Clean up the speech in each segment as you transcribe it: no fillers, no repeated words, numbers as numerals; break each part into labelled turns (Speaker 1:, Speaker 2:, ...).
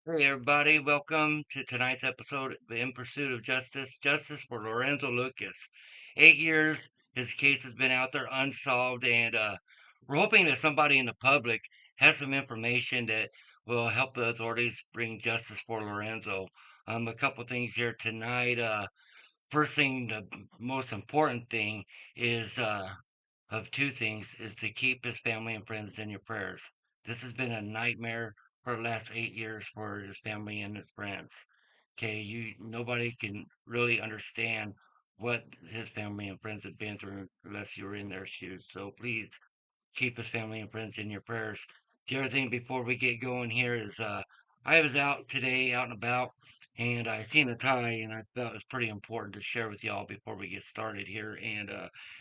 Speaker 1: Hey everybody, welcome to tonight's episode of In Pursuit of Justice. Justice for Lorenzo Lucas. 8 years, his case has been out there unsolved, and we're hoping that somebody in the public has some information that will help the authorities bring justice for Lorenzo. A couple things here tonight. First thing, the most important thing is of two things is to keep his family and friends in your prayers. This has been a nightmare for the last 8 years for his family and his friends. Okay, nobody can really understand what his family and friends have been through unless you were in their shoes. So please keep his family and friends in your prayers. The other thing before we get going here is I was out today, out and about, and I seen a tie, and I felt it was pretty important to share with y'all before we get started here. And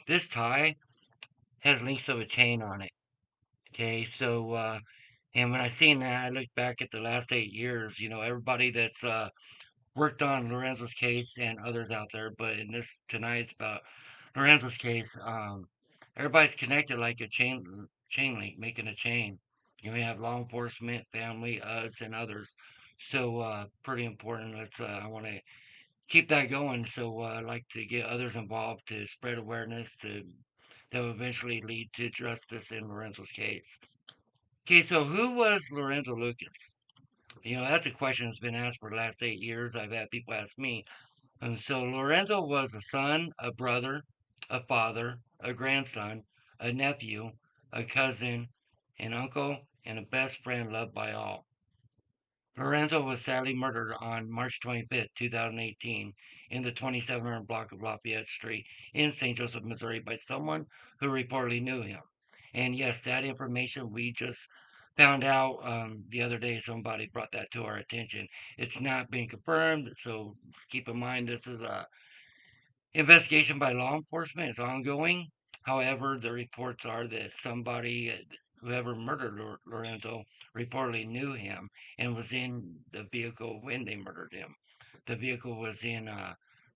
Speaker 1: this tie has links of a chain on it. Okay, so and when I seen that, I looked back at the last 8 years. Everybody that's worked on Lorenzo's case and others out there, but in this tonight's about Lorenzo's case. Everybody's connected like a chain link, making a chain. We have law enforcement, family, us, and others. So pretty important. I want to keep that going. So I'd like to get others involved to spread awareness that will eventually lead to justice in Lorenzo's case. Okay, so who was Lorenzo Lucas? That's a question that's been asked for the last 8 years. I've had people ask me. And so Lorenzo was a son, a brother, a father, a grandson, a nephew, a cousin, an uncle, and a best friend loved by all. Lorenzo was sadly murdered on March 25th, 2018, in the 2700 block of Lafayette Street in St. Joseph, Missouri, by someone who reportedly knew him. And yes, that information we just found out the other day. Somebody brought that to our attention. It's not been confirmed, so keep in mind this is a investigation by law enforcement. It's ongoing. However, the reports are that whoever murdered Lorenzo, reportedly knew him and was in the vehicle when they murdered him. The vehicle was in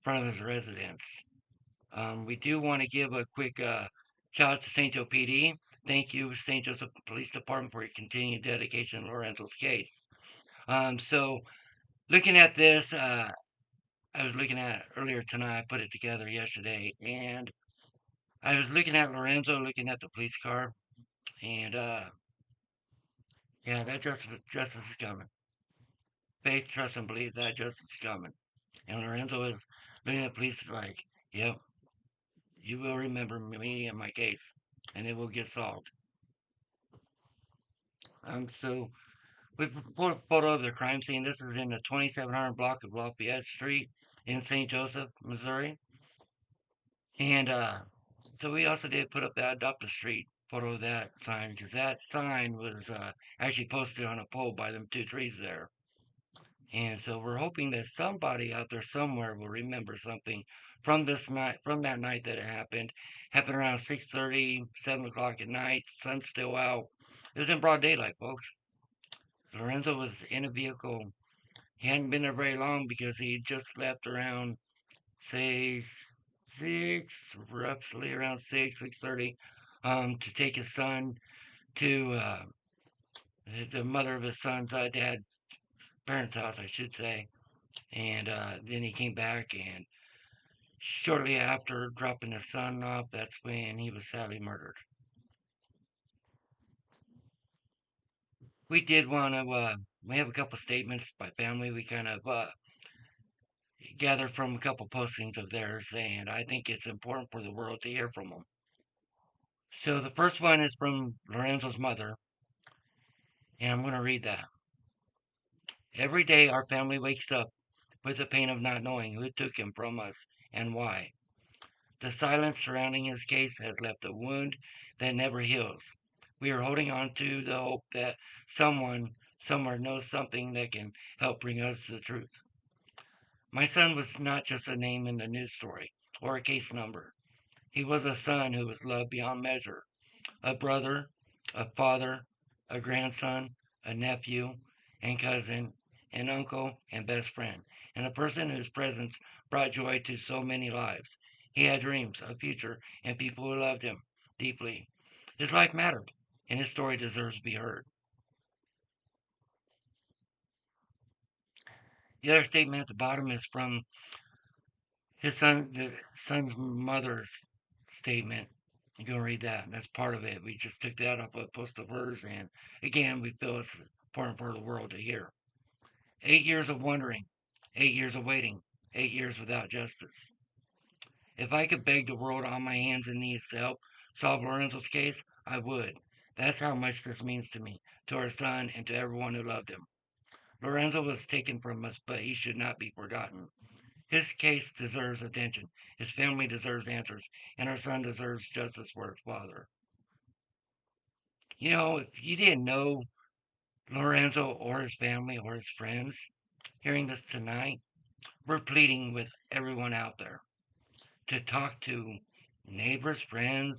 Speaker 1: front of his residence. We do want to give a quick shout out to St. Joe PD. Thank you, St. Joseph Police Department, for your continued dedication to Lorenzo's case. So, looking at this, I was looking at it earlier tonight. I put it together yesterday, and I was looking at Lorenzo, looking at the police car, and yeah, that justice is coming. Faith, trust, and believe that justice is coming. And Lorenzo is looking at the police like, yep, you will remember me and my case, and it will get solved. So we put a photo of the crime scene. This is in the 2700 block of Lafayette Street in St. Joseph, Missouri. And so we also did put up that Adopt a Street photo of that sign because that sign was actually posted on a pole by them two trees there. And so we're hoping that somebody out there somewhere will remember something from this night, from that night that it happened. Happened around 6:30, 7 o'clock at night. Sun's still out. It was in broad daylight, folks. Lorenzo was in a vehicle. He hadn't been there very long because he had just left around, say, six, roughly around 6:30, to take his son to the mother of his son's dad, parents' house, I should say. And then he came back, and shortly after dropping his son off, that's when he was sadly murdered. We did want to, we have a couple statements by family we kind of gathered from a couple postings of theirs, and I think it's important for the world to hear from them. So the first one is from Lorenzo's mother, and I'm going to read that. Every day our family wakes up with the pain of not knowing who took him from us and why. The silence surrounding his case has left a wound that never heals. We are holding on to the hope that someone somewhere knows something that can help bring us the truth. My son was not just a name in the news story or a case number. He was a son who was loved beyond measure, a brother, a father, a grandson, a nephew and cousin, an uncle and best friend, and a person whose presence brought joy to so many lives. He had dreams, a future, and people who loved him deeply. His life mattered, and his story deserves to be heard. The other statement at the bottom is from the son's mother's statement. You can read that. That's part of it. We just took that off a post of hers, and again, we feel it's important for the world to hear. 8 years of wondering, 8 years of waiting, 8 years without justice. If I could beg the world on my hands and knees to help solve Lorenzo's case, I would. That's how much this means to me, to our son, and to everyone who loved him. Lorenzo was taken from us, but he should not be forgotten. His case deserves attention. His family deserves answers, and our son deserves justice for his father. You know, if you didn't know Lorenzo or his family or his friends, hearing this tonight, we're pleading with everyone out there to talk to neighbors, friends,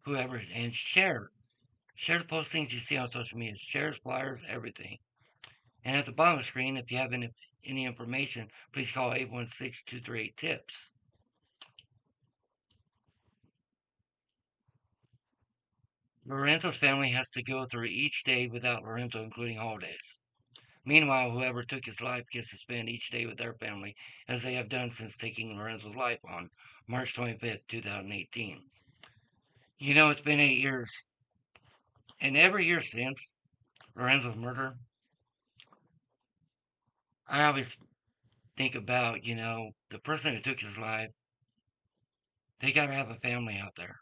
Speaker 1: whoever, and share. Share the postings you see on social media. Share flyers, everything. And at the bottom of the screen, if you have any information, please call 816-238-TIPS. Lorenzo's family has to go through each day without Lorenzo, including holidays. Meanwhile, whoever took his life gets to spend each day with their family, as they have done since taking Lorenzo's life on March 25th, 2018. You know, it's been 8 years, and every year since Lorenzo's murder, I always think about, the person who took his life, they got to have a family out there.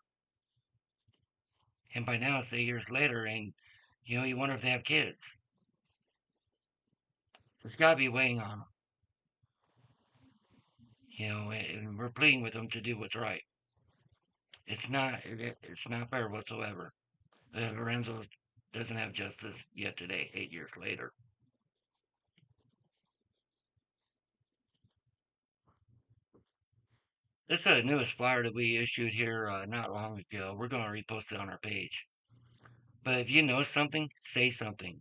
Speaker 1: And by now it's 8 years later, and, you wonder if they have kids. It's got to be weighing on them, and we're pleading with them to do what's right. It's not fair whatsoever that Lorenzo doesn't have justice yet today, 8 years later. This is the newest flyer that we issued here not long ago. We're going to repost it on our page. But if you know something, say something.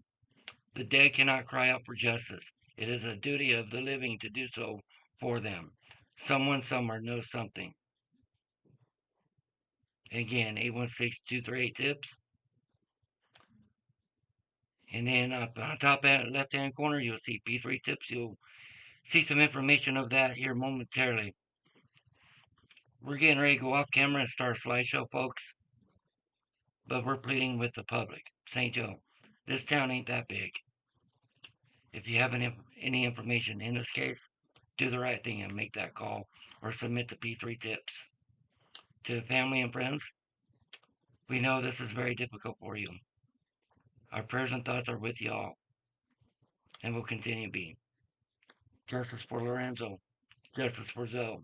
Speaker 1: The dead cannot cry out for justice. It is a duty of the living to do so for them. Someone somewhere knows something. Again, 816-238-TIPS. And then up on top left hand corner, you'll see P3 tips. You'll see some information of that here momentarily. We're getting ready to go off camera and start a slideshow, folks. But we're pleading with the public. St. Joe, this town ain't that big. If you have any information in this case, do the right thing and make that call or submit the P3 tips. To family and friends, we know this is very difficult for you. Our prayers and thoughts are with you all and will continue to be. Justice for Lorenzo. Justice for Zoe.